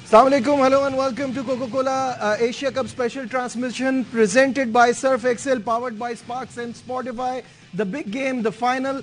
Assalamu alaikum, hello and welcome to Coca-Cola Asia Cup special transmission presented by Surf Excel, powered by Sparks and Spotify. The big game, the final,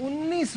19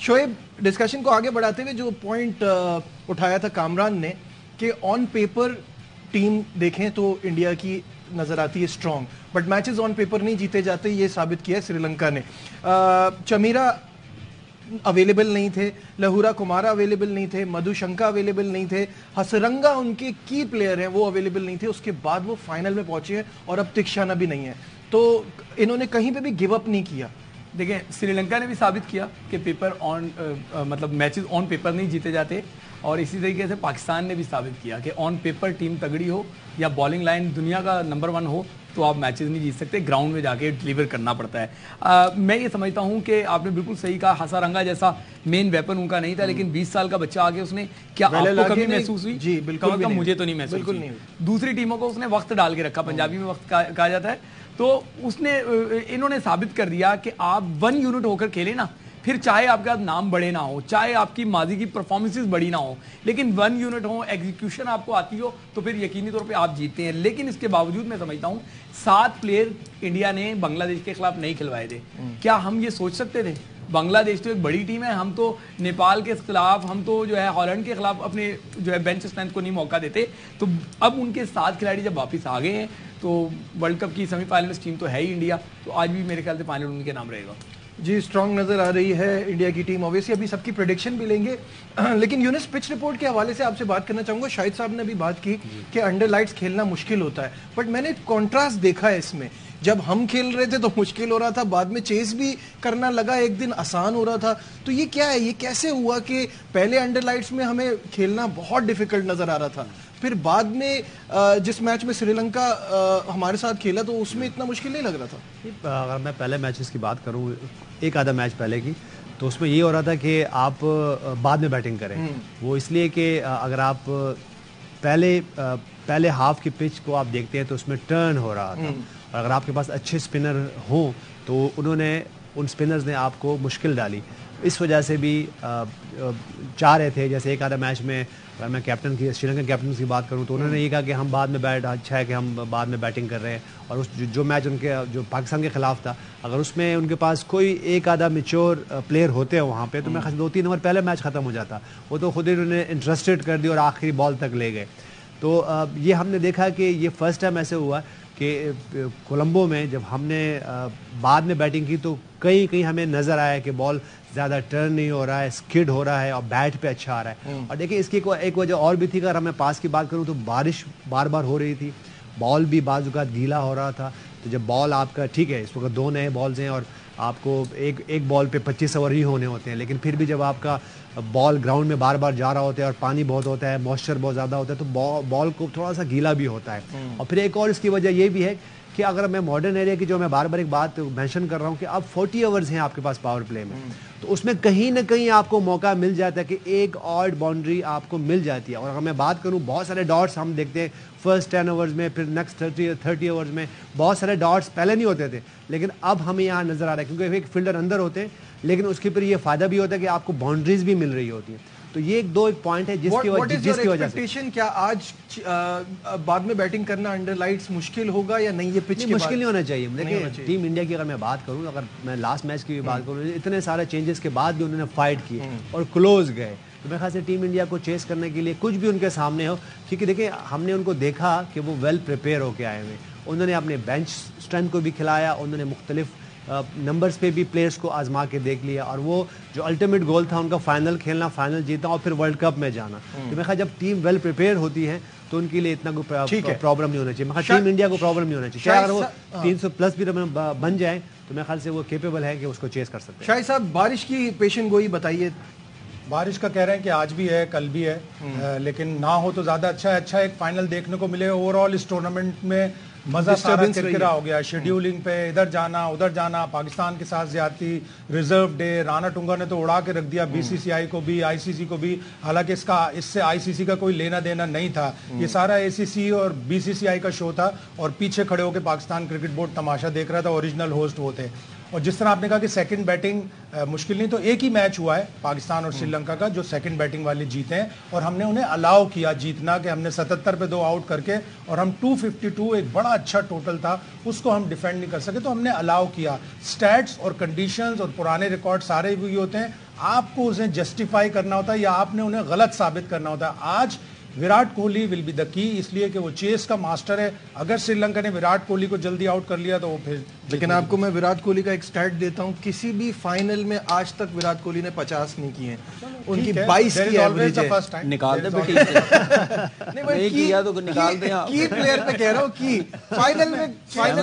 Shoaib discussion کو آگے بڑھاتے ہوئے جو point اٹھایا تھا کامران نے کہ آن پیپر ٹیم دیکھیں تو انڈیا کی نظر آتی ہے strong, but matches on paper نہیں جیتے جاتے, یہ ثابت کیا ہے سری لنکا نے. چمیرا اویلیبل نہیں تھے, لہورا کمارا اویلیبل نہیں تھے, مدھو شنکا اویلیبل نہیں تھے, ہسرنگا ان کے کی پلیئر ہیں وہ اویلیبل نہیں تھے, اس کے بعد وہ فائنل میں پہنچے ہیں اور اب تکشانہ بھی نہیں ہے. تو انہوں نے کہیں پہ بھی گیو اپ نہیں کیا. دیکھیں سری لنکا نے بھی ثابت کیا کہ پیپر آن مطلب میچز آن پیپر نہیں جیتے جاتے, اور اسی طریقے سے پاکستان نے بھی ثابت کیا کہ آن پیپر ٹیم تگڑی ہو یا بالنگ لائن دنیا کا نمبر 1 ہو تو آپ میچز نہیں جیت سکتے, گراؤنڈ میں جا کے ڈیلیور کرنا پڑتا ہے. میں یہ سمجھتا ہوں کہ آپ نے بالکل صحیح کہا, ہسرنگا جیسا مین ویپن ان کا نہیں تھا, لیکن 20 سال کا بچہ آگے اس نے کیا آپ کو کمی محسوس ہوئی؟ جی بالکل, مجھے تو نہیں محسوس ہوئی. دوسری ٹیموں کو اس نے وقت ڈال کے رکھا, پنجابی میں وقت کہا جاتا ہے, تو اس نے انہوں نے ثابت کر دیا کہ آپ 1 یونٹ ہو کر کھیلیں نا, پھر چاہے آپ کا نام بڑے نہ ہو, چاہے آپ کی ماضی کی پرفارمنسز بڑی نہ ہو, لیکن 1 یونٹ ہو, ایگزیکیوشن آپ کو آتی ہو تو پھر یقینی طور پہ آپ جیتتے ہیں. لیکن اس کے باوجود میں سمجھتا ہوں 7 پلیئر انڈیا نے بنگلہ دیش کے خلاف نہیں کھلوائے تھے. کیا ہم یہ سوچ سکتے تھے؟ بنگلہ دیش تو ایک بڑی ٹیم ہے, ہم تو نیپال کے خلاف, ہم تو جو ہے ہالینڈ کے خلاف اپنے جو ہے بینچ اسٹرینتھ کو نہیں موقع دیتے. تو اب ان کے 7 کھلاڑی جب واپس آ گئے ہیں تو ورلڈ کپ کی سیمی فائنلسٹ ٹیم تو ہے ہی انڈیا, تو آج بھی میرے خیال سے فائنل ان کے نام رہے گا. جی اسٹرانگ نظر آ رہی ہے انڈیا کی ٹیم. اوبیسلی ابھی سب کی پریڈکشن بھی لیں گے, لیکن یونس پچ رپورٹ کے حوالے سے آپ سے بات کرنا چاہوں گا. شاہد صاحب نے بھی بات کی کہ انڈر لائٹس کھیلنا مشکل ہوتا ہے, بٹ میں نے کانٹراسٹ دیکھا ہے اس میں. جب ہم کھیل رہے تھے تو مشکل ہو رہا تھا, بعد میں چیز بھی کرنا لگا, ایک دن آسان ہو رہا تھا. تو یہ کیا ہے, یہ کیسے ہوا کہ پہلے انڈر لائٹس میں ہمیں کھیلنا بہت ڈیفیکلٹ نظر آ رہا تھا, پھر بعد میں جس میچ میں سری لنکا ہمارے ساتھ کھیلا تو اس میں اتنا مشکل نہیں لگ رہا تھا؟ اگر میں پہلے میچز کی بات کروں, ایک آدھا میچ پہلے کی, تو اس میں یہ ہو رہا تھا کہ آپ بعد میں بیٹنگ کریں. وہ اس لیے کہ اگر آپ پہلے ہاف کی پچ کو آپ دیکھتے ہیں تو اس میں ٹرن ہو رہا تھا, اور اگر آپ کے پاس اچھے اسپنر ہوں تو ان اسپنرز نے آپ کو مشکل ڈالی. اس وجہ سے بھی چاہ رہے تھے, جیسے ایک آدھا میچ میں اگر میں کیپٹن کی سری لنکن کیپٹن کی بات کروں تو انہوں نے یہ کہا کہ ہم بعد میں اچھا ہے کہ ہم بعد میں بیٹنگ کر رہے ہیں. اور اس جو میچ ان کے جو پاکستان کے خلاف تھا, اگر اس میں ان کے پاس کوئی ایک آدھا میچور پلیئر ہوتے ہیں وہاں پہ تو میں 2-3 اوور پہلے میچ ختم ہو جاتا. وہ تو خود ہی انہوں نے انٹرسٹڈ کر دی اور آخری بال تک لے گئے. تو یہ ہم نے دیکھا کہ یہ فرسٹ ٹائم ایسے ہوا کہ کولمبو میں جب ہم نے بعد میں بیٹنگ کی تو کہیں ہمیں نظر آیا کہ بال زیادہ ٹرن نہیں ہو رہا ہے, اسکڈ ہو رہا ہے اور بیٹ پہ اچھا آ رہا ہے. اور دیکھیں اس کی ایک وجہ اور بھی تھی, اگر ہمیں پاس کی بات کروں تو بارش بار بار ہو رہی تھی, بال بھی بعض اوقات گیلا ہو رہا تھا. تو جب بال آپ کا ٹھیک ہے اس وقت 2 نئے بالز ہیں اور آپ کو ایک بال پہ 25 اوور ہی ہونے ہوتے ہیں, لیکن پھر بھی جب آپ کا بال گراؤنڈ میں بار بار جا رہا ہوتا ہے اور پانی بہت ہوتا ہے, موئسچر بہت زیادہ ہوتا ہے, تو بال کو تھوڑا سا گیلا بھی ہوتا ہے. اور پھر ایک اور اس کی وجہ یہ بھی ہے کہ اگر میں ماڈرن ایریا کی جو میں بار بار ایک بات مینشن کر رہا ہوں کہ اب 40 اوورز ہیں آپ کے پاس پاور پلے میں, تو اس میں کہیں نہ کہیں آپ کو موقع مل جاتا ہے کہ ایک آڈ باؤنڈری آپ کو مل جاتی ہے. اور اگر میں بات کروں بہت سارے ڈاٹس ہم دیکھتے ہیں فرسٹ 10 اوورز میں, پھر نیکسٹ 30 اوورز میں بہت سارے ڈاٹس پہلے نہیں ہوتے تھے, لیکن اب ہمیں یہاں نظر آ رہا ہے کیونکہ ایک فیلڈر اندر ہوتے ہیں, لیکن اس کے پر یہ فائدہ بھی ہوتا ہے کہ آپ کو باؤنڈریز بھی مل رہی ہوتی ہیں. تو یہ ایک پوائنٹ ہے جس کی وجہ سے کیا آج بعد میں بیٹنگ کرنا انڈر لائٹس مشکل ہوگا یا نہیں؟ یہ پچ مشکل نہیں ہونا چاہیے. دیکھیں ٹیم انڈیا کی اگر میں بات کروں, اگر میں لاسٹ میچ کی بھی بات کروں, اتنے سارے چینجز کے بعد بھی انہوں نے فائٹ کی اور کلوز گئے. تو میرے خیال سے ٹیم انڈیا کو چیس کرنے کے لیے کچھ بھی ان کے سامنے ہو, کیونکہ دیکھیں ہم نے ان کو دیکھا کہ وہ ویل پریپیئر ہو کے آئے ہوئے, انہوں نے اپنے بینچ اسٹرینتھ کو بھی کھلایا, انہوں نے مختلف نمبرز پہ بھی پلیئرز کو آزما کے دیکھ لیا, اور وہ جو الٹیمیٹ گول تھا ان کا فائنل کھیلنا, فائنل جیتنا اور پھر ورلڈ کپ میں جانا. تو میرے خیال جب ٹیم ویل پریپیئر ہوتی ہے تو ان کے لیے اتنا کوئی پرابلم نہیں ہونا چاہیے. میرے خیال ٹیم انڈیا کو پرابلم نہیں ہونا چاہیے, چاہے اگر وہ 300 پلس بھی بن جائیں تو میرے خیال سے وہ کیپیبل ہے کہ اس کو چیز کر سکتے ہیں. شاہد صاحب بارش کی پیشن گوئی بتائیے. بارش کا کہہ رہے ہیں کہ آج بھی ہے, کل بھی ہے, لیکن نہ ہو تو زیادہ اچھا ہے. اچھا ایک فائنل دیکھنے کو ملے. اوور آل اس ٹورنامنٹ میں مزہ سارا کرکرا ہو گیا. شیڈیولنگ پہ ادھر جانا ادھر جانا, پاکستان کے ساتھ زیادتی, ریزرو ڈے, رانا ٹنگا نے تو اڑا کے رکھ دیا بی سی سی آئی کو بھی, آئی سی سی کو بھی, حالانکہ اس سے آئی سی سی کا کوئی لینا دینا نہیں تھا. یہ سارا اے سی سی اور بی سی سی آئی کا شو تھا, اور پیچھے کھڑے ہو کے پاکستان کرکٹ بورڈ تماشا دیکھ رہا تھا, اوریجنل ہوسٹ وہ تھے. اور جس طرح آپ نے کہا کہ سیکنڈ بیٹنگ مشکل نہیں, تو ایک ہی میچ ہوا ہے پاکستان اور سری لنکا کا جو سیکنڈ بیٹنگ والے جیتے ہیں, اور ہم نے انہیں الاؤ کیا جیتنا, کہ ہم نے 77 پہ 2 آؤٹ کر کے, اور ہم 252 ایک بڑا اچھا ٹوٹل تھا, اس کو ہم ڈیفینڈ نہیں کر سکے, تو ہم نے الاؤ کیا. سٹیٹس اور کنڈیشنز اور پرانے ریکارڈ سارے بھی ہوتے ہیں. آپ کو اسے جسٹیفائی کرنا ہوتا ہے یا آپ نے انہیں غلط ثابت کرنا ہوتا ہے. آج Virat Kohli will be the کی, اس لیے کہ وہ چیس کا ماسٹر ہے. اگر سری لنکا نے وراٹ کوہلی کو جلدی آؤٹ کر لیا تو وہ پھر, لیکن آپ کو میں وراٹ کوہلی کا ایک سٹیٹ دیتا ہوں, کسی بھی فائنل میں آج تک وراٹ کوہلی نے 50 نہیں کیے ہیں, ان کی 22 کی ایوریج ہے. نکال دے بیٹی نہیں کیا تو نکال دیں. کی پلیئر پہ کہہ رہا ہوں, کی فائنل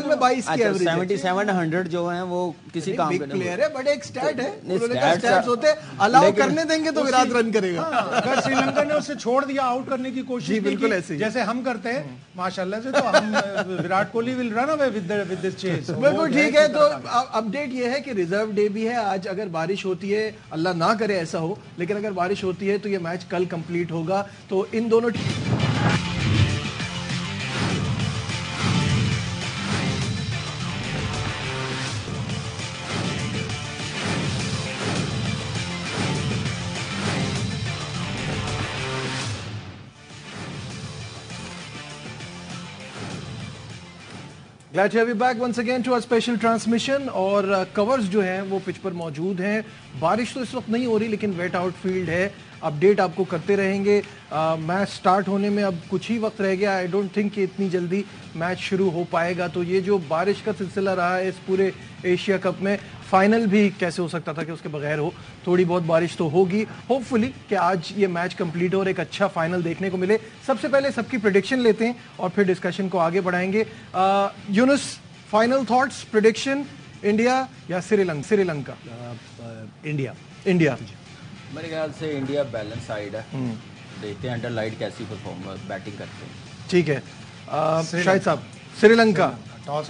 میں 22 کی ایوریج ہے. 77-100 جو ہیں وہ کسی کام کے بگ پلیئر ہے, بٹ ایک سٹیٹ ہے, انہوں نے کہا سٹیٹس ہوتے الاؤ کرنے دیں گے تو وراٹ رن کرے گا. اگر سری لنکا نے اسے چھوڑ دیا آؤٹ کرنے کی کوشش کی جیسے ہم کرتے ہیں ماشاءاللہ سے, تو ہم وراٹ کوہلی ول رن اوے ود دس چیز. بالکل ٹھیک ہے. تو اپڈیٹ یہ ہے کہ ریزرو ڈے بھی ہے آج. اگر بارش ہوتی ہے, اللہ نہ کرے ایسا ہو, لیکن اگر بارش ہوتی ہے تو یہ میچ کل کمپلیٹ ہوگا. تو ان دونوں Glad to have you back once again to our special transmission. اور کورز جو ہیں وہ پچ پر موجود ہیں. بارش تو اس وقت نہیں ہو رہی لیکن ویٹ آؤٹ فیلڈ ہے. اپڈیٹ آپ کو کرتے رہیں گے. میچ سٹارٹ ہونے میں اب کچھ ہی وقت رہ گیا. آئی ڈونٹ تھنک کہ اتنی جلدی میچ شروع ہو پائے گا. تو یہ جو بارش کا سلسلہ رہا ہے اس پورے ایشیا کپ میں, فائنل بھی کیسے ہو سکتا تھا کہ اس کے بغیر ہو. تھوڑی بہت بارش تو ہوگی. ہوپ فلی کہ آج یہ میچ کمپلیٹ ہو اور ایک اچھا فائنل دیکھنے کو ملے. سب سے پہلے سب کی پریڈکشن لیتے ہیں اور پھر ڈسکشن کو آگے بڑھائیں گے. یونس, فائنل تھاٹس, پریڈکشن, انڈیا یا سری لنکا؟ انڈیا. میرے خیال سے انڈیا بیلنس سائیڈ ہے. دیکھتے ہیں انڈر لائٹ کیسی پرفارم بیٹنگ کرتے ہیں. ٹھیک ہے. شاہد صاحب, سری لنکا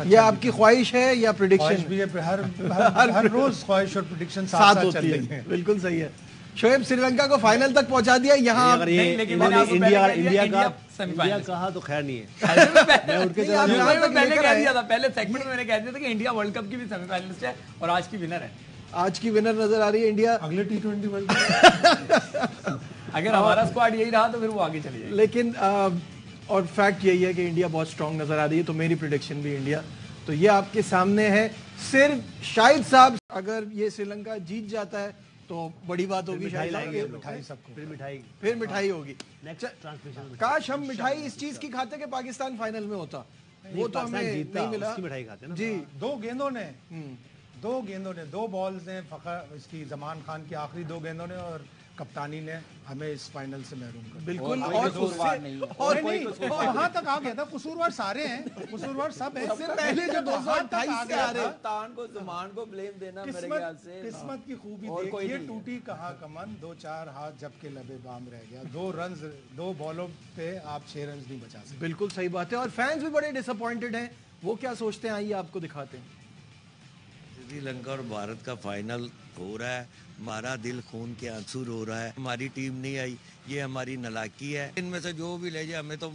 یہ آپ کی خواہش ہے یا پریڈکشن بھی ہے؟ ہر روز خواہش اور پریڈکشن ساتھ ہوتی ہے. بالکل صحیح ہے. شعیب, سری لنکا کو فائنل تک پہنچا دیا. یہاں اگر یہ انڈیا کہا تو خیر نہیں ہے. پہلے کہہ دیا تھا, پہلے سیگمنٹ میں میں نے کہہ دیا تھا کہ انڈیا ورلڈ کپ کی بھی سیمی فائنلسٹ ہے اور آج کی ونر ہے. آج کی ونر نظر آ رہی ہے انڈیا. اگلے T20 ورلڈ کپ اگر ہمارا اسکواڈ یہی رہا تو پھر وہ آگے چلی جائے. لیکن اور فیکٹ یہی ہے کہ انڈیا بہت اسٹرانگ نظر آ رہی ہے. تو میری پریڈکشن بھی انڈیا. تو یہ آپ کے سامنے ہے. صرف شاہد صاحب, اگر یہ سری لنکا جیت جاتا ہے تو بڑی بات ہوگی. پھر مٹھائی ہوگی. کاش ہم مٹھائی اس چیز کی کھاتے کہ پاکستان فائنل میں ہوتا. وہ تو ہمیں نہیں ملا. جی, دو گیندوں نے 2 بالز نے فخر اس کی زمان خان کی آخری 2 گیندوں نے اور کپتانی نے ہمیں اس فائنل سے محروم کر. بالکل. اور وہاں تک آ گیا تھا. قصوروار سارے ہیں, قصوروار سب ہیں. اس سے پہلے جو 2028 سے آ رہے کپتان کو زمان کو بلیم دینا میرے خیال سے قسمت کی خوبی دیکھیے. ٹوٹی کہاں کمن, 2-4 ہاتھ جب کے لبے بام رہ گیا. 2 رنز 2 بالوں پہ آپ 6 رنز نہیں بچا سکتے. بالکل صحیح بات ہے. اور فینس بھی بڑے ڈس اپوائنٹڈ ہیں. وہ کیا سوچتے ہیں, آئیے آپ کو دکھاتے ہیں. سری لنکا اور بھارت کا فائنل ہو رہا ہے. ہمارا دل خون کے آنسو رو رہا ہے. ہماری ٹیم نہیں آئی, یہ ہماری نالاکی ہے. ان میں سے جو بھی لے جائے ہمیں تو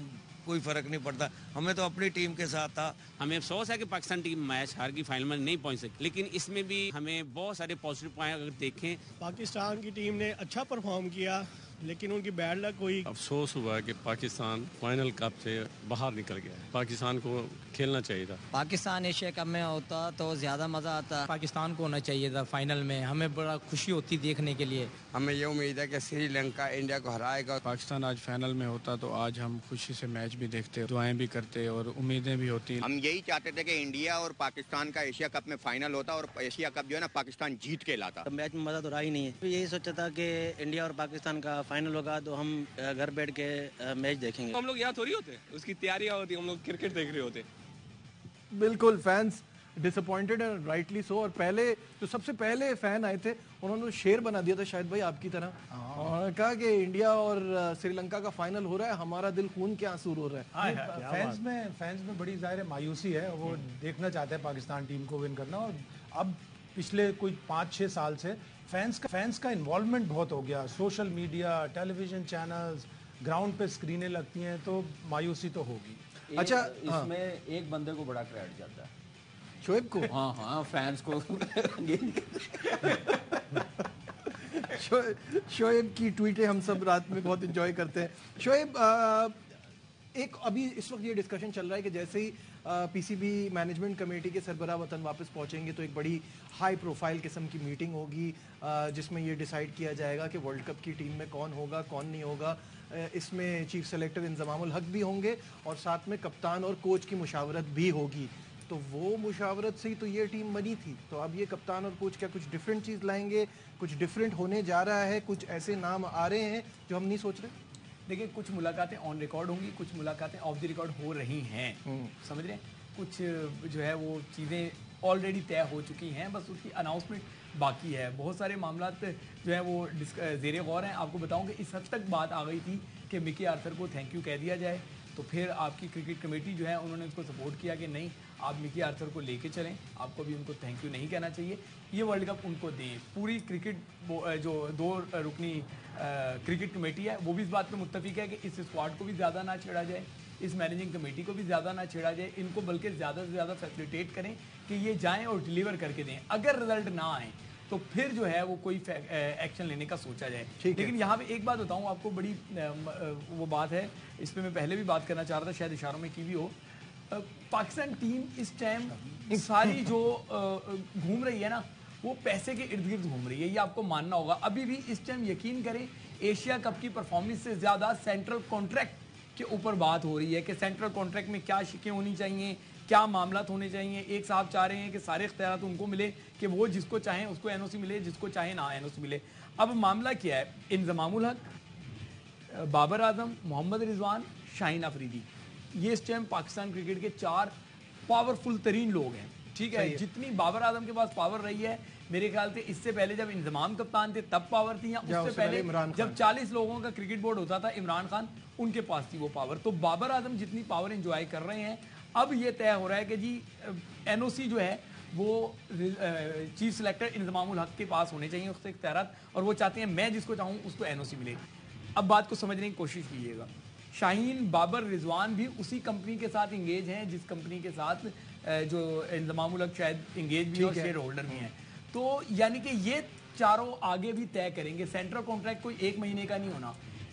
کوئی فرق نہیں پڑتا. ہمیں تو اپنی ٹیم کے ساتھ تھا. ہمیں افسوس ہے کہ پاکستان ٹیم میچ ہار کی فائنل میں نہیں پہنچ سکی, لیکن اس میں بھی ہمیں بہت سارے پازیٹیو پوائنٹ اگر دیکھیں. پاکستان کی ٹیم نے اچھا پرفارم کیا لیکن ان کی بیڈ لک ہوئی. افسوس ہوا کہ پاکستان فائنل کپ سے باہر نکل گیا. پاکستان کو کھیلنا چاہیے تھا. پاکستان ایشیا کپ میں ہوتا تو زیادہ مزہ آتا. پاکستان کو ہونا چاہیے تھا فائنل میں. ہمیں بڑا خوشی ہوتی دیکھنے کے لیے. ہمیں یہ امید ہے کہ سری لنکا انڈیا کو ہرائے گا. پاکستان آج فائنل میں ہوتا تو آج ہم خوشی سے میچ بھی دیکھتے, دعائیں بھی کرتے اور امیدیں بھی ہوتی. ہم یہی چاہتے تھے کہ انڈیا اور پاکستان کا ایشیا کپ میں فائنل ہوتا اور ایشیا کپ جو ہے نا پاکستان جیت کے لاتا. میچ میں مزہ تو رہا ہی نہیں ہے. یہی سوچا تھا کہ انڈیا اور پاکستان کا فائنل ہوگا تو ہم گھر بیٹھ کے میچ دیکھیں گے. ہم لوگ یہاں تھوڑی ہوتے, اس کی تیاریاں ہوتی, ہم لوگ کرکٹ دیکھ رہے ہوتے. بالکل. فینس ڈس اپوائنٹڈ ہیں, رائٹلی سو. اور پہلے جو سب سے پہلے فین آئے تھے انہوں نے شعر بنا دیا تھا شاید بھائی آپ کی طرح. اور کہا کہ انڈیا اور سری لنکا کا فائنل ہو رہا ہے, ہمارا دل خون کے آنسو رو رہا ہے. فینس میں بڑی ظاہر مایوسی ہے. وہ دیکھنا چاہتے ہیں پاکستان ٹیم کو ون کرنا. اور اب پچھلے کوئی 5-6 سال سے فینس کا انوالومنٹ بہت ہو گیا. سوشل میڈیا, ٹیلی ویژن چینلز, گراؤنڈ پہ اسکرینیں لگتی ہیں, تو مایوسی تو ہوگی. اچھا, اس میں ایک بندے کو بڑا کریڈٹ جاتا ہے, شعیب کو. ہاں فینس کو. شعیب کی ٹویٹیں ہم سب رات میں بہت انجوائے کرتے ہیں. شعیب, ایک ابھی اس وقت یہ ڈسکشن چل رہا ہے کہ جیسے ہی پی سی بی مینجمنٹ کمیٹی کے سربراہ وطن واپس پہنچیں گے تو ایک بڑی ہائی پروفائل قسم کی میٹنگ ہوگی جس میں یہ ڈیسائیڈ کیا جائے گا کہ ورلڈ کپ کی ٹیم میں کون ہوگا کون نہیں ہوگا. اس میں چیف سلیکٹر انضمام الحق بھی ہوں گے اور ساتھ میں کپتان اور کوچ کی مشاورت بھی ہوگی. تو وہ مشاورت سے ہی تو یہ ٹیم بنی تھی. تو اب یہ کپتان اور کوچ کیا کچھ ڈفرینٹ چیز لائیں گے, کچھ ڈفرینٹ ہونے جا رہا ہے, کچھ ایسے نام آ رہے ہیں جو ہم نہیں سوچ رہے؟ دیکھیں کچھ ملاقاتیں آن ریکارڈ ہوں گی, کچھ ملاقاتیں آف دی ریکارڈ ہو رہی ہیں, سمجھ رہے ہیں. کچھ جو ہے وہ چیزیں آلریڈی طے ہو چکی ہیں, بس اس کی اناؤنسمنٹ باقی ہے. بہت سارے معاملات جو ہیں وہ زیر غور ہیں. آپ کو بتاؤں کہ اس حد تک بات آ گئی تھی کہ مکی آرتھر کو تھینک یو کہہ دیا جائے, تو پھر آپ کی کرکٹ کمیٹی جو ہے انہوں نے اس کو سپورٹ کیا کہ نہیں آپ مکی آرتھر کو لے کے چلیں, آپ کو بھی ان کو تھینک یو نہیں کہنا چاہیے, یہ ورلڈ کپ ان کو دیں. پوری کرکٹ جو 2 رکنی کرکٹ کمیٹی ہے وہ بھی اس بات پہ متفق ہے کہ اس اسکواڈ کو بھی زیادہ نہ چھیڑا جائے, اس مینیجنگ کمیٹی کو بھی زیادہ نہ چھیڑا جائے, ان کو بلکہ زیادہ سے زیادہ فیسیلیٹیٹ کریں کہ یہ جائیں اور ڈیلیور کر کے دیں. اگر رزلٹ نہ آئیں تو پھر جو ہے وہ کوئی ایکشن لینے کا سوچا جائے. لیکن یہاں پہ ایک بات بتاؤں آپ کو, بڑی وہ بات ہے, اس پہ میں پہلے بھی بات کرنا چاہ رہا تھا, شاید اشاروں میں کی بھی ہو. پاکستان ٹیم اس ٹائم ساری جو گھوم رہی ہے نا وہ پیسے کے ارد گرد گھوم رہی ہے, یہ آپ کو ماننا ہوگا. ابھی بھی اس ٹائم یقین کریں ایشیا کپ کی پرفارمنس سے زیادہ سینٹرل کانٹریکٹ کے اوپر بات ہو رہی ہے کہ سینٹرل کانٹریکٹ میں کیا شکیں ہونی چاہیے, کیا معاملات ہونے چاہیے. ایک صاحب چاہ رہے ہیں کہ سارے اختیارات ان کو ملے, کہ وہ جس کو چاہیں اس کو این او سی ملے, جس کو چاہیں نہ این او سی ملے. اب معاملہ کیا ہے, انضمام الحق, بابر اعظم, محمد رضوان, شاہین افریدی, یہ اس ٹائم پاکستان کرکٹ کے 4 پاورفل ترین لوگ ہیں. ٹھیک ہے, جتنی بابر اعظم کے پاس پاور رہی ہے میرے خیال سے اس سے پہلے جب انضمام کپتان تھے تب پاور تھی, یا اس سے پہلے جب 40 لوگوں کا کرکٹ بورڈ ہوتا تھا عمران خان ان کے پاس تھی وہ پاور. تو بابر اعظم جتنی پاور انجوائے کر رہے ہیں, اب یہ طے ہو رہا ہے کہ جی این او سی جو ہے وہ چیف سلیکٹر انضمام الحق کے پاس ہونے چاہیے اس کے اختیارات, اور وہ چاہتے ہیں میں جس کو چاہوں اس کو این او سی ملے. اب بات کو سمجھنے کی کوشش کیجیے گا, شاہین, بابر, رضوان بھی اسی کمپنی کے ساتھ انگیج ہیں جس کمپنی کے ساتھ جو انضمام الحق شاید انگیج بھی اور شیئر ہولڈر بھی ہیں. تو یعنی کہ یہ چاروں آگے بھی طے کریں گے. سینٹرل کانٹریکٹ کوئی 1 مہینے کا نہیں ہونا,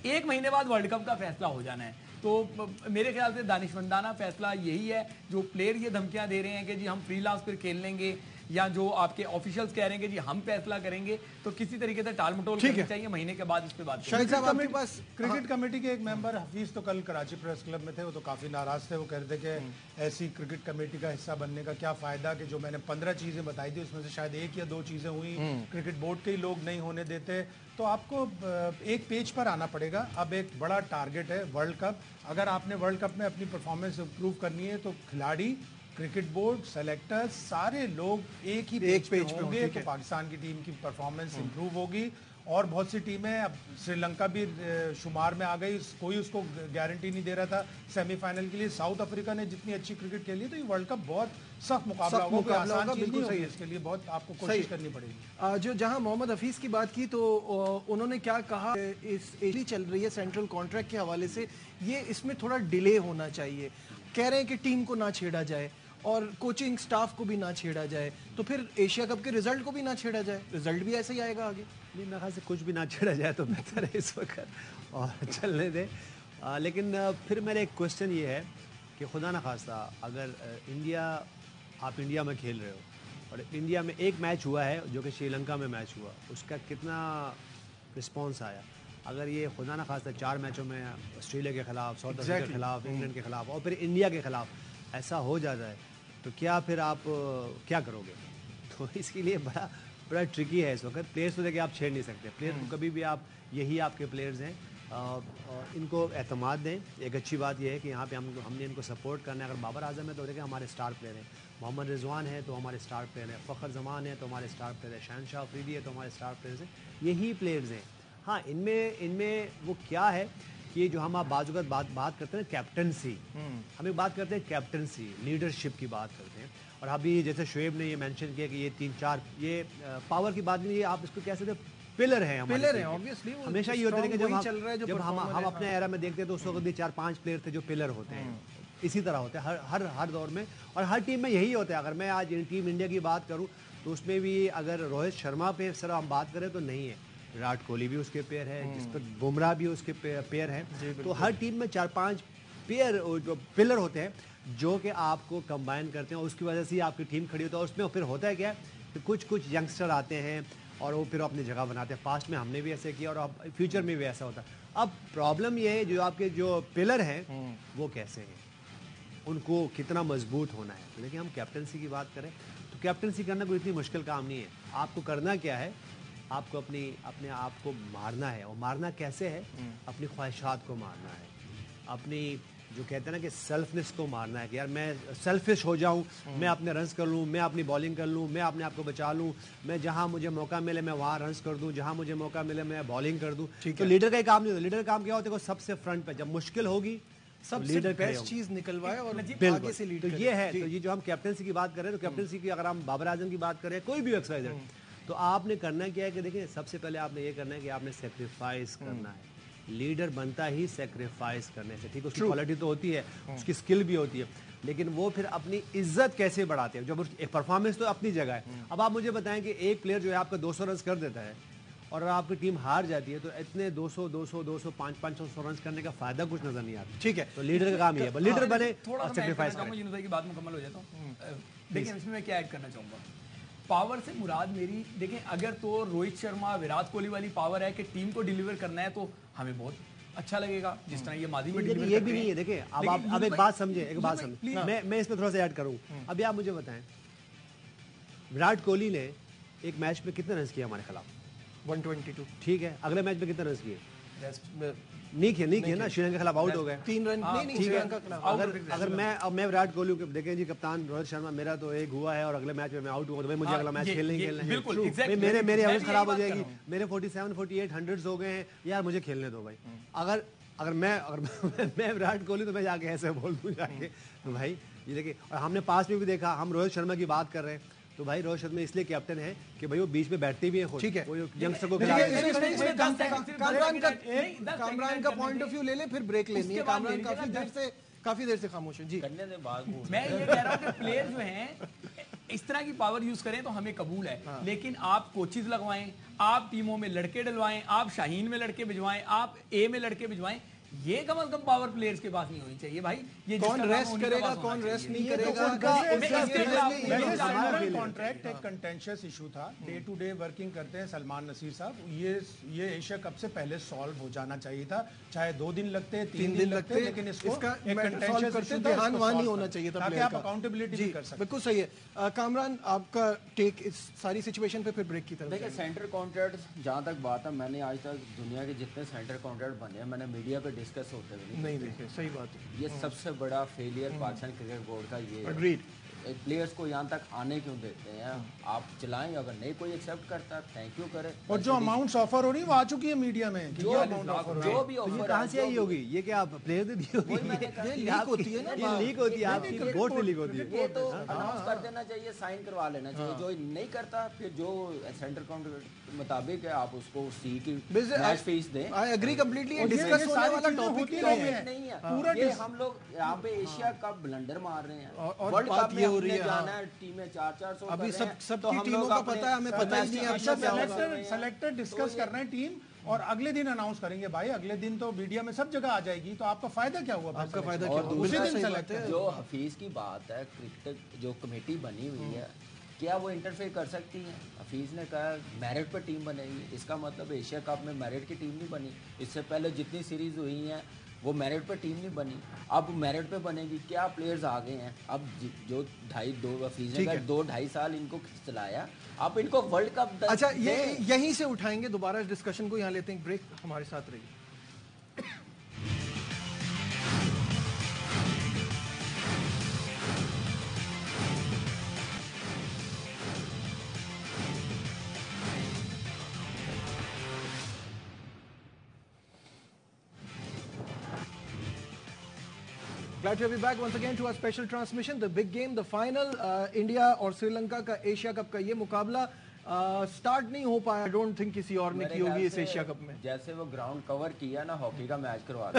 1 مہینے بعد ورلڈ کپ کا فیصلہ ہو جانا ہے. تو میرے خیال سے دانشمندانہ فیصلہ یہی ہے. جو پلیئر یہ دھمکیاں دے رہے ہیں کہ جی ہم فری لانس پھر کھیل لیں گے, یا جو آپ کے آفیشلز کہہ رہے ہیں کہ جی ہم فیصلہ کریں گے, تو کسی طریقے سے ٹال مٹول کرنی چاہیے, مہینے کے بعد اس پہ بات. شاہد صاحب آپ کے پاس کرکٹ کمیٹی کے ایک ممبر حفیظ تو کل کراچی پریس کلب میں تھے, وہ تو کافی ناراض تھے. وہ کہہ رہے تھے کہ ایسی کرکٹ کمیٹی کا حصہ بننے کا کیا فائدہ, کہ جو میں نے 15 چیزیں بتائی تھی اس میں سے شاید 1 یا 2 چیزیں ہوئی, کرکٹ بورڈ کے ہی لوگ نہیں ہونے دیتے. تو آپ کو ایک پیج پر آنا پڑے گا. اب ایک بڑا ٹارگٹ ہے ورلڈ کپ. اگر آپ نے ورلڈ کپ میں اپنی پرفارمنس امپروو کرنی ہے تو کھلاڑی, کرکٹ بورڈ, سلیکٹر, سارے لوگ ایک ہی پیج پہ ہوں گے تو پاکستان کی ٹیم کی پرفارمنس امپروو ہوگی. اور بہت سی ٹیمیں, اب سری لنکا بھی شمار میں آ گئی, کوئی اس کو گارنٹی نہیں دے رہا تھا سیمی فائنل کے لیے. ساؤتھ افریقہ نے جتنی اچھی کرکٹ کھیلی تو یہ ورلڈ کپ بہت سخت مقابلہ ہوگا, آسان چیز نہیں ہوگی, اس کے لیے بہت آپ کو کوشش کرنی پڑے گی. جو جہاں محمد حفیظ کی بات کی تو انہوں نے کیا کہا, اس ایجی چل رہی ہے سینٹرل کانٹریکٹ کے حوالے سے, یہ اس میں تھوڑا ڈیلے ہونا چاہیے. کہہ رہے ہیں کہ ٹیم کو نہ چھیڑا جائے اور کوچنگ سٹاف کو بھی نہ چھیڑا جائے, تو پھر ایشیا کپ کے رزلٹ کو بھی نہ چھیڑا جائے, رزلٹ بھی ایسے ہی آئے گا آگے. نہیں, میرے خیال سے کچھ بھی نہ چھیڑا جائے تو بہتر ہے اس وقت, اور چلنے دیں. لیکن پھر میرا ایک کوشچن یہ ہے کہ خدا نہ خواستہ اگر آپ انڈیا میں کھیل رہے ہو اور انڈیا میں ایک میچ ہوا ہے جو کہ شری لنکا میں میچ ہوا, اس کا کتنا رسپانس آیا. اگر یہ خدا نہ خواستہ 4 میچوں میں آسٹریلیا کے خلاف, ساؤتھ افریقہ کے خلاف, انگلینڈ کے خلاف اور پھر انڈیا کے خلاف ایسا ہو جاتا ہے تو کیا پھر آپ کیا کرو گے. تو اس کے لیے بڑا ٹرکی ہے اس وقت. پلیئرس کو دیکھے آپ چھیڑ نہیں سکتے, پلیئر کو کبھی بھی آپ, یہی آپ کے پلیئرز ہیں, ان کو اعتماد دیں. ایک اچھی بات یہ ہے کہ یہاں پہ ہم نے ان کو سپورٹ کرنا ہے. اگر بابر اعظم ہے تو دیکھیں ہمارے اسٹار پلیئر ہیں, محمد رضوان ہے تو ہمارے اسٹار پلیئر ہیں, فخر زمان ہے تو ہمارے اسٹار پلیئر ہیں, شہنشاہ افریدی ہے تو ہمارے اسٹار پلیئرز ہیں. یہی پلیئرز ہیں. ہاں, ان میں وہ کیا ہے کہ جو ہم آپ بعض اوقات بات کرتے ہیں کیپٹنسی, ہم ایک بات کرتے ہیں کیپٹنسی, لیڈرشپ کی بات کرتے ہیں. اور ابھی جیسے شعیب نے یہ مینشن کیا کہ یہ 3-4 یہ پاور کی بات نہیں ہے, آپ اس کو کیسے پلر ہیں, ہمیشہ یہ ہوتا ہے کہ جب ہم اپنے ایرا میں دیکھتے ہیں تو اس وقت بھی 4-5 پلیئر تھے جو پلر ہوتے ہیں. اسی طرح ہوتے ہیں ہر دور میں, اور ہر ٹیم میں یہی ہوتا ہے. اگر میں آج ٹیم انڈیا کی بات کروں تو اس میں بھی اگر روہت شرما پہ صرف ہم بات کریں تو نہیں ہے, وراٹ کوہلی بھی اس کے پیئر ہے, جس پر بمراہ بھی اس کے پیئر ہے. تو ہر ٹیم میں 4-5 پیئر جو پلر ہوتے ہیں جو کہ آپ کو کمبائن کرتے ہیں اور اس کی وجہ سے ہی آپ کی ٹیم کھڑی ہوتی ہے. اور اس میں پھر ہوتا ہے کیا کہ کچھ ینگسٹر آتے ہیں اور وہ پھر اپنی جگہ بناتے ہیں. پاسٹ میں ہم نے بھی ایسے کیا اور اب فیوچر میں بھی ایسا ہوتا ہے. اب پرابلم یہ ہے جو آپ کے جو پلر ہیں وہ کیسے ہیں, ان کو کتنا مضبوط ہونا ہے. لیکن ہم کیپٹنسی کی بات کریں تو کیپٹنسی کرنا کوئی اتنی مشکل کام نہیں ہے. آپ کو کرنا کیا ہے, آپ کو اپنے آپ کو مارنا ہے. اور مارنا کیسے ہے, اپنی خواہشات کو مارنا ہے, اپنی جو کہتے ہیں نا کہ سیلفنس کو مارنا ہے کہ یار میں سیلفش ہو جاؤں, میں اپنے رنز کر لوں, میں اپنی بالنگ کر لوں, میں اپنے آپ کو بچا لوں, میں جہاں مجھے موقع ملے میں وہاں رنز کر دوں, جہاں مجھے موقع ملے میں بالنگ کر دوں. تو لیڈر کا ہی کام نہیں ہوتا. لیڈر کا کام کیا ہوتا ہے کہ سب سے فرنٹ پہ جب مشکل ہوگی سب سے بیسٹ چیز نکلوائے اور آگے سے لیڈ کرے. تو یہ ہے, تو یہ جو ہم کیپٹنسی کی بات کر رہے ہیں, تو کیپٹنسی کی اگر ہم بابر اعظم کی بات کریں کوئی بھی ایکسرسائز ہے, تو آپ نے کرنا کیا ہے کہ دیکھیں سب سے پہلے آپ نے یہ کرنا ہے کہ آپ نے سیکریفائس کرنا ہے. لیڈر بنتا ہی سیکریفائس کرنے سے. ٹھیک ہے, اس کی کوالٹی تو ہوتی ہے, اس کی اسکل بھی ہوتی ہے, لیکن وہ پھر اپنی عزت کیسے بڑھاتے ہیں. جب پرفارمنس تو اپنی جگہ ہے. اب آپ مجھے بتائیں کہ ایک پلیئر جو ہے آپ کا 200 رنز کر دیتا ہے اور آپ کی ٹیم ہار جاتی ہے, تو اتنے 200 500 رنز کرنے کا فائدہ کچھ نظر نہیں آتا. ٹھیک ہے, تو لیڈر کا کام یہ ہے, لیڈر بنے تھوڑا اور سیکریفائس کریں. یونس بھائی کی بات مکمل ہو جاتا ہوں. دیکھیں اس میں میں کیا ایڈ کرنا چاہوں گا. پاور سے مراد میری دیکھیں اگر تو روہت شرما وراٹ کوہلی والی پاور ہے کہ ٹیم کو ڈیلیور کرنا ہے تو ہمیں بہت اچھا لگے گا جس طرح یہ ماضی میں ڈیلیور یہ بھی نہیں ہے. دیکھیں اب ایک بات سمجھیں, میں اس میں تھوڑا سا ایڈ کروں. ابھی آپ مجھے بتائیں وراٹ کوہلی نے ایک میچ میں کتنے رنز کیے ہمارے خلاف؟ 122. ٹھیک ہے, اگلے میچ میں کتنے رنز کیے؟ نہیں کیے نا, شری لنکا کے خلاف آؤٹ ہو گئے 3 رن. ٹھیک ہے, اگر میں وراٹ کوہلی کو دیکھیں جی کپتان روہت شرما میرا تو ایک ہوا ہے اور اگلے میچ میں آؤٹ ہوا, تو مجھے اگلا میچ کھیلنا ہے. میری حوث خراب ہو جائے گی, میرے 47 48 100 ہو گئے ہیں یار, مجھے کھیلنے دو بھائی. اگر میں وراٹ کوہلی تو میں جا کے ایسے بول دوں جا کے تو بھائی یہ دیکھیں. اور ہم نے پاس میں بھی دیکھا, ہم روہت شرما کی بات کر رہے ہیں تو بھائی روہت شرما اس لیے کیپٹن ہے کہ بھائی وہ بیچ میں بیٹھتے بھی ہیں خود. ٹھیک ہے, وہ ینگسٹر کو کامران کا پوائنٹ آف ویو لے لیں پھر بریک لینی ہے. کامران کافی دیر سے خاموش ہے. جی میں یہ کہہ رہا ہوں کہ پلیئر جو ہیں اس طرح کی پاور یوز کریں تو ہمیں قبول ہے, لیکن آپ کوچز لگوائیں, آپ ٹیموں میں لڑکے ڈلوائیں, آپ شاہین میں لڑکے بھجوائیں, آپ اے میں لڑکے بھجوائیں, یہ کم از کم پاور پلیئرز کے پاس نہیں ہونی چاہیے بھائی. یہ کون ریسٹ کرے گا کون ریسٹ نہیں کرے گا, کانٹریکٹ ایک کنٹینشس ایشو تھا. ڈے ٹو ڈے ورکنگ کرتے ہیں سلمان نصیر صاحب, یہ ایشیا کپ سے پہلے سالو ہو جانا چاہیے تھا, چاہے 2 دن لگتے 3 دن لگتے, لیکن اس کو سالو کرتے دھیان وہاں نہیں ہونا چاہیے تھا تاکہ آپ اکاؤنٹیبلٹی بھی کر سکیں. بالکل صحیح ہے. کامران آپ کا ٹیک اس ساری سچویشن پہ پھر بریک کی طرف. دیکھیں سینٹر کانٹریکٹ جہاں تک بات ہے, میں نے آج تک دنیا کے جتنے سینٹر کانٹریکٹ بنے ہیں میں نے میڈیا پہ ڈسکس ہوتے ہوئے نہیں دیکھے. صحیح بات ہے, یہ سب سے بڑا فیلئر پاکستان کرکٹ بورڈ کا یہ ہے. پلیئرز کو یہاں تک آنے کیوں دیتے ہیں, آپ چلائیں, اگر نہیں کوئی ایکسیپٹ کرتا تھینک یو کرے. اور جو اماؤنٹس آفر ہو رہی وہ آ چکی ہے میڈیا میں, جو بھی آفر کہاں سے آئی ہوگی, یہ کیا پلیئر نے دی ہوگی, یہ لیک ہوتی ہے نا, یہ لیک ہوتی ہے آپ کی بورڈ سے لیک ہوتی ہے. یہ تو اناؤنس کر دینا چاہیے, سائن کروا لینا چاہیے. جو نہیں کرتا پھر جو سینٹر کانٹریکٹ مطابق ہے آپ اس کو سی کی میچ فیس دیں. I agree completely. ڈسکس ہونے والا ٹاپک نہیں ہے, یہ ہم لوگ یہاں پہ ایشیا کپ بلنڈر مار رہے ہیں, ورلڈ کپ میں ہم نے جانا ہے, ٹیمیں 400 ابھی سب کی ٹیموں کا پتہ ہے, ہمیں پتہ ہی نہیں ہے. سلیکٹڈ ڈسکس کرنا ہے ٹیم اور اگلے دن اناؤنس کریں گے. بھائی اگلے دن تو میڈیا میں سب جگہ آ جائے گی, تو آپ کا فائدہ کیا ہوا؟ آپ کا فائدہ کیا ہوا؟ اسی دن سلیکٹ. جو حفیظ کی بات ہے, کرکٹ جو کمیٹی بنی ہوئی ہے کیا وہ انٹرفیئر کر سکتی ہیں؟ حفیظ نے کہا میرٹ پہ ٹیم بنے گی, اس کا مطلب ایشیا کپ میں میرٹ کی ٹیم نہیں بنی. اس سے پہلے جتنی سیریز ہوئی ہیں وہ میرٹ پہ ٹیم نہیں بنی, اب میرٹ پہ بنے گی. کیا پلیئرز آ گئے ہیں, اب جو 2-2.5 سال ان کو چلایا, آپ ان کو ورلڈ کپ. اچھا یہیں سے اٹھائیں گے دوبارہ اس ڈسکشن کو, یہاں لیتے ہیں بریک, ہمارے ساتھ رہیے. Glad to have you back once again to our special transmission. The big game, the final, India اور سری لنکا کا ایشیا کپ کا یہ مقابلہ سٹارٹ نہیں ہو پایا. I don't think کسی اور نے کی ہوگی اس ایشیا کپ میں. جیسے وہ گراؤنڈ کور کیا نا, ہاکی کا میچ کروا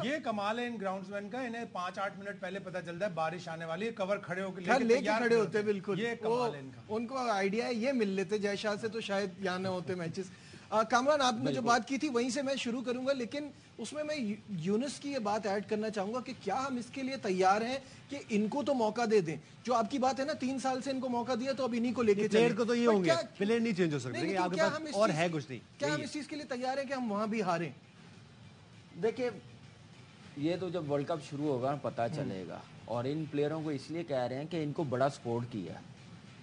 یہ کمال ہے ان گراؤنڈز مین کا, انہیں 5-8 منٹ پہلے پتا چلتا ہے بارش آنے والی ہے, کور کھڑے ہو کے لے کے کھڑے ہوتے. بالکل یہ کمال ہے ان کا. ان کو آئیڈیا ہے, یہ مل لیتے جے شاہ سے تو شاید یہاں نہ ہوتے میچز. کامران آپ نے جو بات کی تھی وہیں سے میں شروع کروں گا, لیکن اس میں یونس کی یہ بات ایڈ کرنا چاہوں گا کہ کیا ہم اس کے لیے تیار ہیں کہ ان کو تو موقع دے دیں, جو آپ کی بات ہے نا 3 سال سے ان کو موقع دیا تو اب انہی کو لے کے چلیں. پلیئر کو تو یہ ہوں گے, پلیئر نہیں چینج ہو سکتے, آپ کے پاس اور ہے کچھ نہیں. کیا ہم اس چیز کے لیے تیار ہیں کہ ہم وہاں بھی ہاریں؟ دیکھیں یہ تو جب ورلڈ کپ شروع ہوگا پتہ چلے گا, اور ان پلیئروں کو اس لیے کہہ رہے ہیں کہ ان کو بڑا سپورٹ کیا,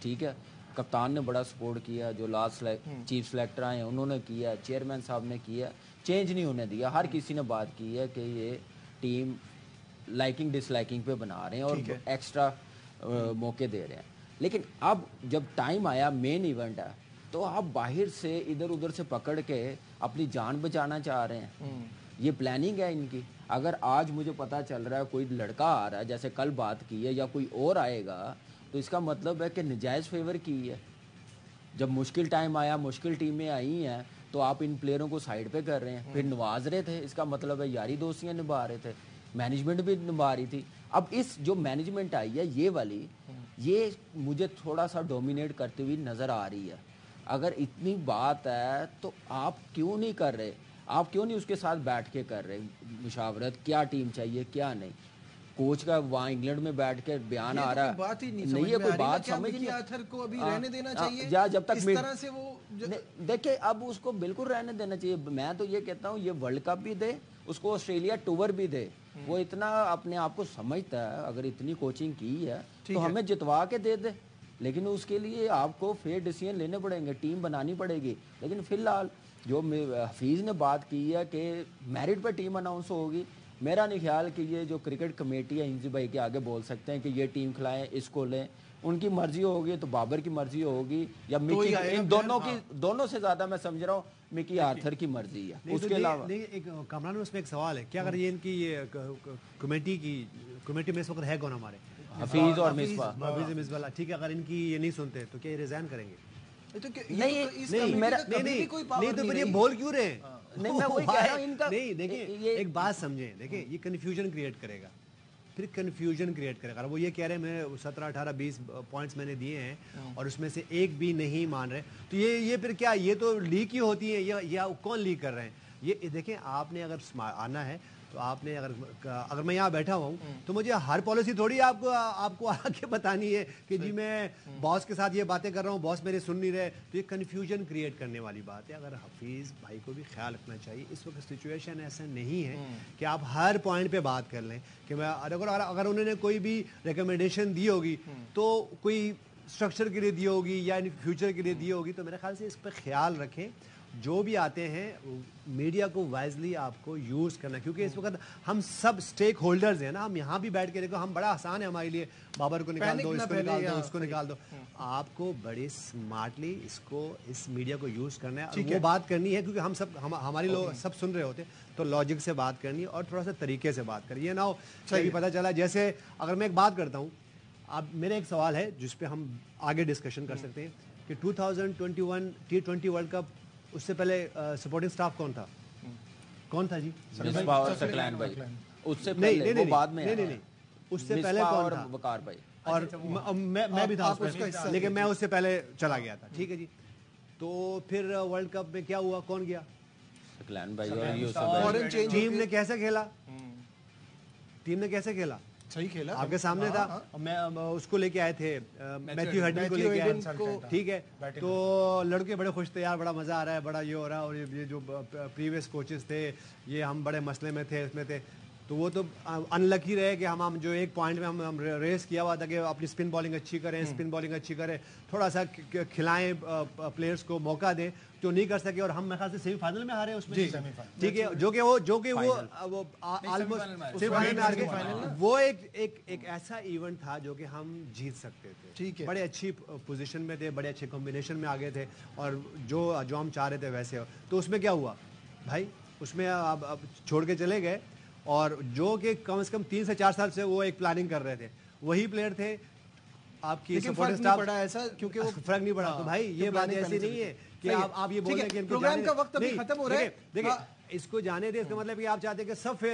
ٹھیک ہے, کپتان نے بڑا سپورٹ کیا, جو لاسٹ چیف سلیکٹر آئے ہیں انہوں نے کیا, چیئرمین صاحب نے کیا, چینج نہیں ہونے دیا. ہر کسی نے بات کی ہے کہ یہ ٹیم لائکنگ ڈس لائکنگ پہ بنا رہے ہیں اور ایکسٹرا موقع دے رہے ہیں. لیکن اب جب ٹائم آیا مین ایونٹ ہے تو آپ باہر سے ادھر ادھر سے پکڑ کے اپنی جان بچانا چاہ رہے ہیں. یہ پلاننگ ہے ان کی. اگر آج مجھے پتا چل رہا ہے کوئی لڑکا آ رہا ہے جیسے کل بات کی ہے یا کوئی اور آئے گا تو اس کا مطلب ہے کہ نجائز فیور کی ہے. جب مشکل ٹائم آیا, مشکل ٹیمیں آئی ہیں تو آپ ان پلیئروں کو سائیڈ پہ کر رہے ہیں, پھر نواز رہے تھے, اس کا مطلب ہے یاری دوستیاں نبھا رہے تھے, مینجمنٹ بھی نبھا رہی تھی. اب اس جو مینجمنٹ آئی ہے یہ والی, یہ مجھے تھوڑا سا ڈومینیٹ کرتی ہوئی نظر آ رہی ہے. اگر اتنی بات ہے تو آپ کیوں نہیں کر رہے, آپ کیوں نہیں اس کے ساتھ بیٹھ کے کر رہے مشاورت, کیا ٹیم چاہیے کیا نہیں. کوچ کا وہاں انگلینڈ میں بیٹھ کے بیان آ رہا ہے, نہیں یہ کوئی بات سمجھ نہیں. آرتھر کو ابھی رہنے دینا چاہیے جب تک اس طرح سے وہ دیکھیں, اب اس کو بالکل رہنے دینا چاہیے. میں تو یہ کہتا ہوں یہ ورلڈ کپ بھی دے, اس کو آسٹریلیا ٹور بھی دے. وہ اتنا اپنے آپ کو سمجھتا ہے, اگر اتنی کوچنگ کی ہے تو ہمیں جتوا کے دے دے. لیکن اس کے لیے آپ کو فیئر ڈیسیژن لینے پڑیں گے, ٹیم بنانی پڑے گی. لیکن فی الحال جو حفیظ نے بات کی ہے کہ میرٹ پہ ٹیم اناؤنس ہوگی, میرا نہیں خیال کہ یہ جو کرکٹ کمیٹی ہے انزی بھائی کے آگے بول سکتے ہیں کہ یہ ٹیم کھلائیں, اس کو لیں. ان کی مرضی ہوگی تو بابر کی مرضی ہوگی یا مکی, ان دونوں سے زیادہ میں سمجھ رہا ہوں مکی آرتھر کی مرضی ہے. اس کے علاوہ ایک کامران اس میں ایک سوال ہے کہ اگر یہ ان کی یہ کمیٹی میں اس وقت ہے کون ہمارے, حفیظ اور مصباح, ٹھیک ہے, اگر ان کی یہ نہیں سنتے تو کیا یہ ریزائن کریں گے؟ نہیں تو پھر یہ بول کیوں رہے ہیں؟ نہیں میں وہی کہہ رہا ہوں ان کا. نہیں دیکھیں ایک بات سمجھیں, دیکھیں یہ کنفیوژن کریٹ کرے گا, پھر کنفیوژن کریٹ کرے گا. وہ یہ کہہ رہے ہیں میں 17 18 20 پوائنٹس میں نے دیے ہیں اور اس میں سے ایک بھی نہیں مان رہے, تو یہ پھر کیا, یہ تو لیک ہی ہوتی ہے, یہ کون لیک کر رہے ہیں؟ یہ دیکھیں آپ نے اگر آنا ہے تو آپ نے اگر میں یہاں بیٹھا ہوا ہوں تو مجھے ہر پالیسی تھوڑی آپ کو آ کے بتانی ہے کہ جی میں باس کے ساتھ یہ باتیں کر رہا ہوں, باس میرے سن نہیں رہے. تو یہ کنفیوژن کریٹ کرنے والی بات ہے. اگر حفیظ بھائی کو بھی خیال رکھنا چاہیے, اس وقت سچویشن ایسا نہیں ہے کہ آپ ہر پوائنٹ پہ بات کر لیں کہ میں اگر انہوں نے کوئی بھی ریکمنڈیشن دی ہوگی تو کوئی اسٹرکچر کے لیے دی ہوگی یا فیوچر کے لیے دی ہوگی, تو میرے خیال سے اس پہ خیال رکھیں. جو بھی آتے ہیں میڈیا کو وائزلی آپ کو یوز کرنا, کیونکہ اس وقت ہم سب اسٹیک ہولڈرز ہیں نا. ہم یہاں بھی بیٹھ کے دیکھو, ہم بڑا آسان ہے ہمارے لیے, بابر کو نکال دو, اس کو نکال دو, اس کو نکال دو. آپ کو بڑے اسمارٹلی اس میڈیا کو یوز کرنا ہے, وہ بات کرنی ہے کیونکہ ہم سب ہماری لوگ سب سن رہے ہوتے, تو لاجک سے بات کرنی ہے اور تھوڑا سا طریقے سے بات کرنی ہے. نہ ہو چاہیے پتہ چلا, جیسے اگر میں ایک بات کرتا ہوں, اب میرا ایک سوال ہے جس پہ ہم آگے ڈسکشن کر سکتے ہیں کہ 2021 T20 ورلڈ کپ, اس سے پہلے سپورٹنگ سٹاف کون تھا جی؟ اس سے پہلے وہ بعد میں, نہیں اس سے پہلے کون تھا؟ وقار بھائی. اور میں بھی تھا, لیکن میں اس سے پہلے چلا گیا تھا, ٹھیک ہے جی. تو پھر ورلڈ کپ میں کیا ہوا, کون گیا؟ سکلین بھائی اور یوسف. ٹیم نے کیسے کھیلا؟ صحیح کھیلا, آپ کے سامنے تھا. میں اس کو لے کے آئے تھے, میتھیو ہیڈن کو لے کے آئے, ٹھیک ہے. تو لڑکے بڑے خوش تھے, یار بڑا مزہ آ رہا ہے, بڑا یہ ہو رہا ہے, اور یہ جو پریویس کوچز تھے یہ ہم بڑے مسئلے میں تھے, اس میں تھے. تو وہ تو ان لکی رہے کہ ہم جو ایک پوائنٹ میں ہم ریس کیا ہوا تھا کہ اپنی اسپن بالنگ اچھی کریں, تھوڑا سا کھلائیں پلیئرس کو, موقع دیں, جو نہیں کر سکے. اور ہم میرے خیال سے سیمی فائنل میں ہارے اس میں, ٹھیک ہے, جو کہ وہ آلموسٹ سیمی فائنل میں ہار گئے. وہ ایک ایسا ایونٹ تھا جو کہ ہم جیت سکتے تھے, بڑے اچھی پوزیشن میں تھے, بڑے اچھے کمبینیشن میں آگے تھے, اور جو ہم چاہ رہے تھے ویسے. تو اس میں کیا ہوا بھائی, اس میں اب چھوڑ کے چلے گئے, اور جو کہ کم سے کم 3 سے 4 سال سے وہ ایک پلاننگ کر رہے تھے, وہی پلیئر تھے آپ کی سپورٹنگ سٹاف. ایسا کیونکہ وہ فرق نہیں پڑا. تو بھائی یہ بات ایسی نہیں ہے کہ آپ یہ بول رہے ہیں کہ پروگرام کا وقت ابھی ختم ہو رہا ہے. دیکھیں اس کو جانے دیں, اس کا مطلب کہ آپ چاہتے ہیں کہ سب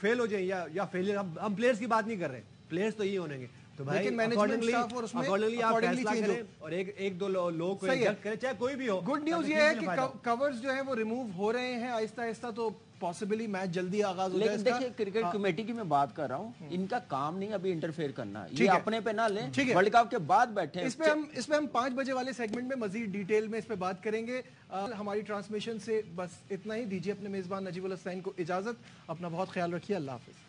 فیل ہو جائیں یا فیلئر. ہم پلیئرس کی بات نہیں کر رہے, پلیئرس تو یہ ہونے گے, تو بھائی لیکن مینجمنٹ اسٹاف اور اس میں اکارڈنگلی آپ فیصلہ کریں اور ایک دو لوگ کو ایجکٹ کریں چاہے کوئی بھی ہو. گڈ نیوز یہ ہے کہ کورز جو ہیں وہ ریموو ہو رہے ہیں آہستہ آہستہ, تو پاسبلی میچ جلدی آغاز ہو جائے. لیکن دیکھیے کرکٹ کمیٹی کی میں بات کر رہا ہوں, ان کا کام نہیں ابھی انٹرفیئر کرنا, یہ اپنے پہ نہ لیں, ورلڈ کپ کے بعد بیٹھے. اس پہ ہم 5 بجے والے سیگمنٹ میں مزید ڈیٹیل میں اس پہ بات کریں گے. ہماری ٹرانسمیشن سے بس اتنا ہی. دیجیے اپنے میزبان نجیب الحسین کو اجازت. اپنا بہت خیال رکھیے. اللہ حافظ.